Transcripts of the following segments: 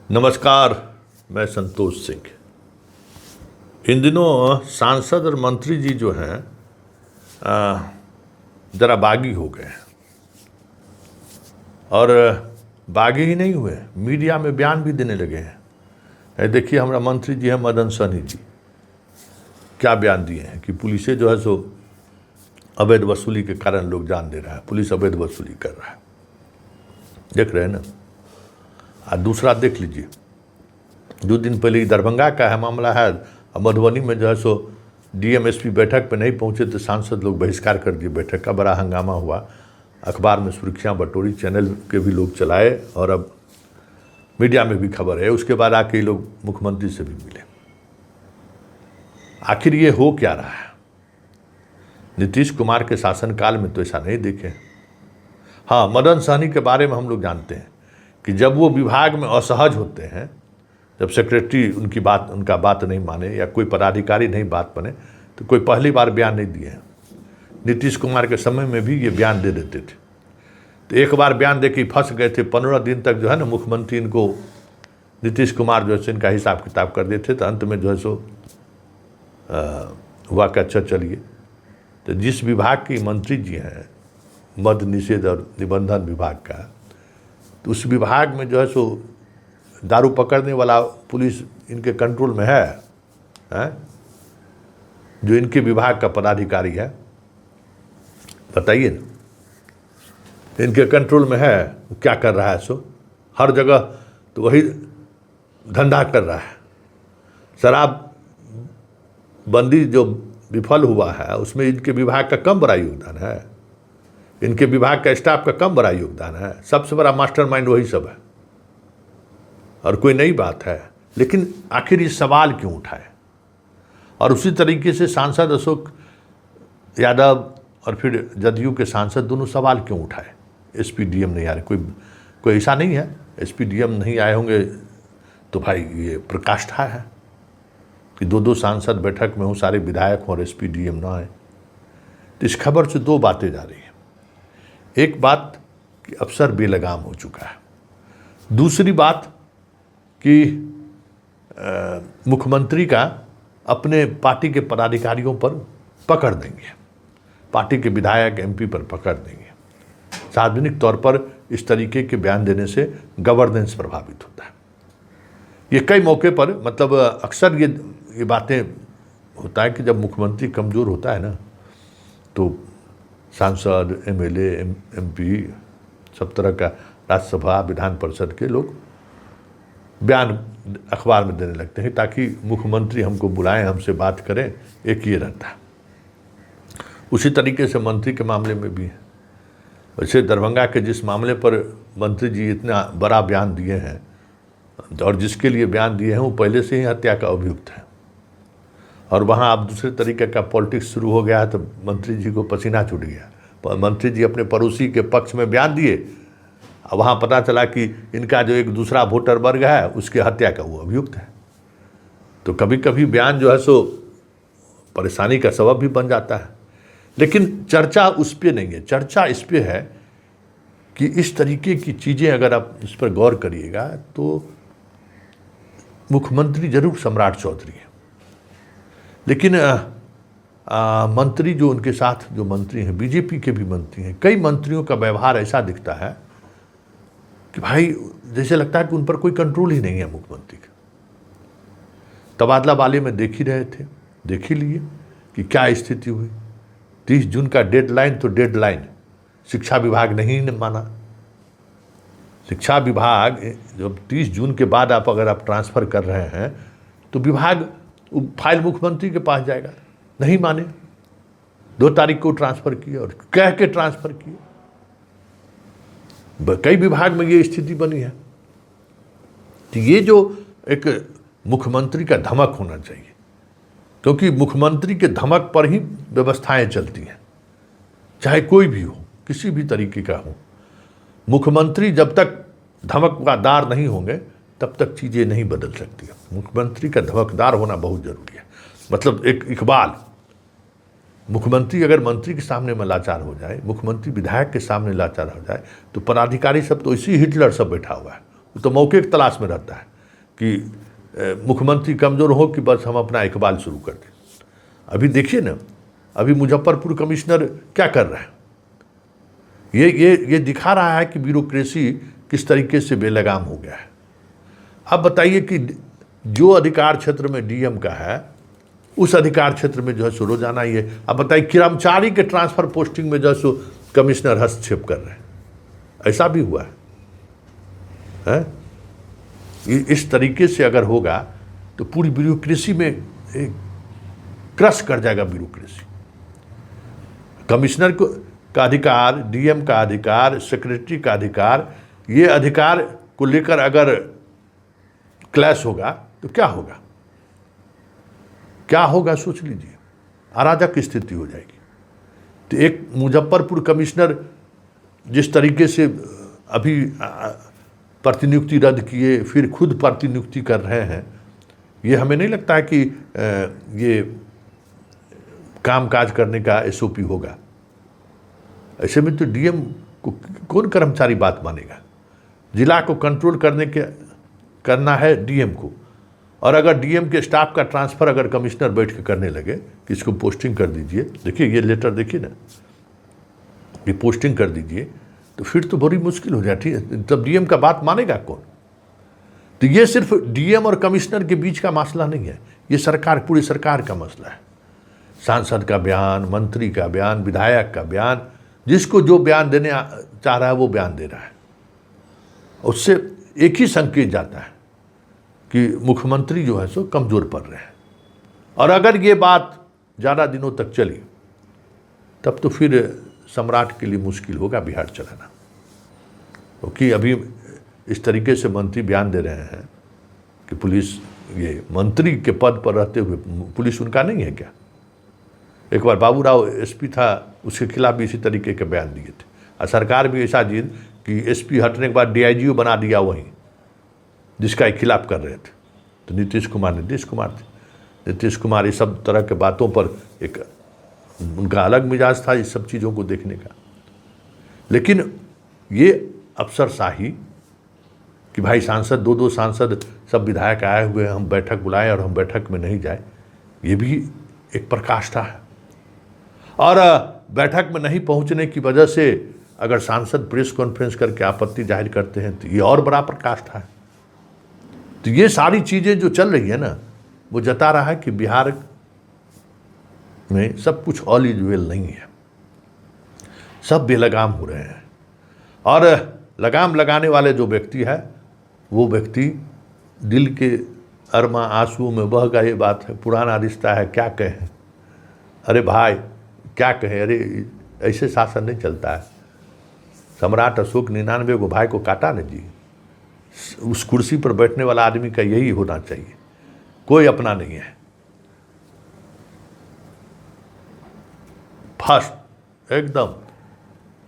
नमस्कार, मैं संतोष सिंह। इन दिनों सांसद और मंत्री जी जो हैं ज़रा बागी हो गए हैं और बागी ही नहीं हुए, मीडिया में बयान भी देने लगे हैं। देखिए, हमारा मंत्री जी हैं मदन सहनी जी, क्या बयान दिए हैं कि पुलिस जो है सो अवैध वसूली के कारण लोग जान दे रहा है, पुलिस अवैध वसूली कर रहा है। देख रहे हैं ना। और दूसरा देख लीजिए, 2 दिन पहले दरभंगा का है मामला है, मधुबनी में जो है सो डीएम-एसपी बैठक पे नहीं पहुंचे तो सांसद लोग बहिष्कार कर दिए बैठक का। बड़ा हंगामा हुआ, अखबार में सुर्खियां बटोरी, चैनल के भी लोग चलाए और अब मीडिया में भी खबर है। उसके बाद आके लोग मुख्यमंत्री से भी मिले। आखिर ये हो क्या रहा है? नीतीश कुमार के शासनकाल में तो ऐसा नहीं देखे। हाँ, मदन सहनी के बारे में हम लोग जानते हैं कि जब वो विभाग में असहज होते हैं, जब सेक्रेटरी उनका बात नहीं माने या कोई पदाधिकारी नहीं बात माने, तो कोई पहली बार बयान नहीं दिए हैं। नीतीश कुमार के समय में भी ये बयान दे देते थे। तो एक बार बयान दे के फंस गए थे, 15 दिन तक जो है ना मुख्यमंत्री इनको नीतीश कुमार जो है इनका हिसाब किताब कर देते। तो अंत में जो है सो हुआ कि अच्छा चलिए। तो जिस विभाग की मंत्री जी हैं, मद निषेध और निबंधन विभाग का, तो उस विभाग में जो है सो दारू पकड़ने वाला पुलिस इनके कंट्रोल में है? जो इनके विभाग का पदाधिकारी है, बताइए ना। इनके कंट्रोल में है, वो क्या कर रहा है? सो हर जगह तो वही धंधा कर रहा है। शराब बंदी जो विफल हुआ है उसमें इनके विभाग का कम बड़ा योगदान है, इनके विभाग का स्टाफ का कम बड़ा योगदान है। सबसे बड़ा मास्टरमाइंड वही सब है और कोई नई बात है। लेकिन आखिर ये सवाल क्यों उठाए? और उसी तरीके से सांसद अशोक यादव और फिर जदयू के सांसद दोनों सवाल क्यों उठाए? एसपी डीएम नहीं आ रहे, कोई ऐसा नहीं है एसपी डीएम नहीं आए होंगे तो भाई ये प्रकाष्ठा है कि 2 सांसद बैठक में हों, सारे विधायक हों और एसपी डीएम ना आए। तो इस खबर से 2 बातें जा रही हैं। एक बात कि अफसर बेलगाम हो चुका है, दूसरी बात कि मुख्यमंत्री का अपने पार्टी के पदाधिकारियों पर पकड़ देंगे, पार्टी के विधायक एमपी पर पकड़ देंगे। सार्वजनिक तौर पर इस तरीके के बयान देने से गवर्नेंस प्रभावित होता है। ये कई मौके पर, मतलब अक्सर ये बातें होता है कि जब मुख्यमंत्री कमज़ोर होता है ना, तो सांसद, एमएलए, एमपी, सब तरह का राज्यसभा, विधान परिषद के लोग बयान अखबार में देने लगते हैं ताकि मुख्यमंत्री हमको बुलाएं, हमसे बात करें। एक ये रहता है। उसी तरीके से मंत्री के मामले में भी है। वैसे दरभंगा के जिस मामले पर मंत्री जी इतना बड़ा बयान दिए हैं और जिसके लिए बयान दिए हैं वो पहले से ही हत्या का अभियुक्त है, और वहाँ अब दूसरे तरीके का पॉलिटिक्स शुरू हो गया है, तो मंत्री जी को पसीना छूट गया। मंत्री जी अपने पड़ोसी के पक्ष में बयान दिए, और वहाँ पता चला कि इनका जो एक दूसरा वोटर वर्ग है उसके हत्या का वो अभियुक्त है। तो कभी कभी बयान जो है सो परेशानी का सबब भी बन जाता है। लेकिन चर्चा उस पर नहीं है, चर्चा इस पर है कि इस तरीके की चीज़ें अगर आप इस पर गौर करिएगा तो मुख्यमंत्री जरूर सम्राट चौधरी है, लेकिन मंत्री जो उनके साथ जो मंत्री हैं, बीजेपी के भी मंत्री हैं, कई मंत्रियों का व्यवहार ऐसा दिखता है कि भाई जैसे लगता है कि उन पर कोई कंट्रोल ही नहीं है मुख्यमंत्री का। तबादला वाले में देख ही रहे थे, देख ही लिए कि क्या स्थिति हुई। 30 जून का डेडलाइन, तो डेडलाइन शिक्षा विभाग नहीं माना। शिक्षा विभाग जब 30 जून के बाद अगर आप ट्रांसफ़र कर रहे हैं तो विभाग फाइल मुख्यमंत्री के पास जाएगा। नहीं माने, 2 तारीख को ट्रांसफ़र किए और कह के ट्रांसफ़र किए। कई विभाग में ये स्थिति बनी है। तो ये जो एक मुख्यमंत्री का धमक होना चाहिए, क्योंकि मुख्यमंत्री के धमक पर ही व्यवस्थाएं चलती हैं, चाहे कोई भी हो, किसी भी तरीके का हो। मुख्यमंत्री जब तक धमकदार नहीं होंगे तब तक चीज़ें नहीं बदल सकती। मुख्यमंत्री का धमकदार होना बहुत ज़रूरी है। मतलब एक इकबाल, मुख्यमंत्री अगर मंत्री के सामने में लाचार हो जाए, मुख्यमंत्री विधायक के सामने लाचार हो जाए, तो पदाधिकारी सब तो इसी हिटलर सब बैठा हुआ है, वो तो मौके की तलाश में रहता है। कि मुख्यमंत्री कमज़ोर हो कि बस हम अपना इकबाल शुरू कर दें। अभी देखिए ना, अभी मुजफ्फरपुर कमिश्नर क्या कर रहा है, ये दिखा रहा है कि ब्यूरोक्रेसी किस तरीके से बेलगाम हो गया है। अब बताइए कि जो अधिकार क्षेत्र में डीएम का है, उस अधिकार क्षेत्र में जो है सो रोजाना ही है। अब बताइए कर्मचारी के ट्रांसफर पोस्टिंग में जो है सो कमिश्नर हस्तक्षेप कर रहे हैं, ऐसा भी हुआ है? इस तरीके से अगर होगा तो पूरी ब्यूरोक्रेसी में क्रश कर जाएगा ब्यूरोक्रेसी। कमिश्नर का अधिकार, डीएम का अधिकार, सेक्रेटरी का अधिकार, ये अधिकार को लेकर अगर क्लैश होगा तो क्या होगा, क्या होगा सोच लीजिए, अराजक स्थिति हो जाएगी। तो एक मुजफ्फरपुर कमिश्नर जिस तरीके से अभी प्रतिनियुक्ति रद्द किए, फिर खुद प्रतिनियुक्ति कर रहे हैं, ये हमें नहीं लगता है कि ये कामकाज करने का एसओपी होगा। ऐसे में तो डीएम को कौन कर्मचारी बात मानेगा? जिला को कंट्रोल करना है डीएम को, और अगर डीएम के स्टाफ का ट्रांसफ़र अगर कमिश्नर बैठ के करने लगे कि इसको पोस्टिंग कर दीजिए, देखिए ये लेटर देखिए ना, ये पोस्टिंग कर दीजिए, तो फिर तो बड़ी मुश्किल हो जाती है। तब डीएम का बात मानेगा कौन? तो ये सिर्फ डीएम और कमिश्नर के बीच का मसला नहीं है, ये सरकार, पूरी सरकार का मसला है। सांसद का बयान, मंत्री का बयान, विधायक का बयान, जिसको जो बयान देने चाह रहा है वो बयान दे रहा है। उससे एक ही संकेत जाता है कि मुख्यमंत्री जो है सो कमज़ोर पड़ रहे हैं। और अगर ये बात ज़्यादा दिनों तक चली तब तो फिर सम्राट के लिए मुश्किल होगा बिहार चलाना, क्योंकि अभी इस तरीके से मंत्री बयान दे रहे हैं कि पुलिस, ये मंत्री के पद पर रहते हुए पुलिस उनका नहीं है क्या? एक बार बाबूराव एसपी था, उसके खिलाफ भी इसी तरीके के बयान दिए थे, और सरकार भी ऐसा जिद कि एसपी हटने के बाद डीआईजी बना दिया वहीं, जिसका खिलाफ कर रहे थे। तो नीतीश कुमार थे। नीतीश कुमार ये सब तरह के बातों पर एक उनका अलग मिजाज था इस सब चीज़ों को देखने का। लेकिन ये अफसरशाही कि भाई सांसद, दो सांसद, सब विधायक आए हुए हैं, हम बैठक बुलाएं और हम बैठक में नहीं जाए, ये भी एक पराकाष्ठा है। और बैठक में नहीं पहुंचने की वजह से अगर सांसद प्रेस कॉन्फ्रेंस करके आपत्ति जाहिर करते हैं तो ये और बड़ा पराकाष्ठा है। तो ये सारी चीज़ें जो चल रही है ना, वो जता रहा है कि बिहार में सब कुछ ऑल इज वेल नहीं है, सब बेलगाम हो रहे हैं। और लगाम लगाने वाले जो व्यक्ति है, वो व्यक्ति दिल के अरमा आंसुओं में बह गए। बात है, पुराना रिश्ता है, क्या कहें, अरे भाई क्या कहें, अरे ऐसे शासन नहीं चलता है। सम्राट अशोक 99 को भाई को काटा न जी। उस कुर्सी पर बैठने वाला आदमी का यही होना चाहिए, कोई अपना नहीं है, फर्स्ट एकदम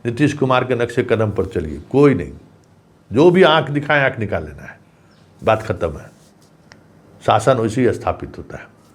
नीतीश कुमार के नक्शे कदम पर चलिए, कोई नहीं, जो भी आंख दिखाए आंख निकाल लेना है, बात खत्म है। शासन वैसे ही स्थापित होता है।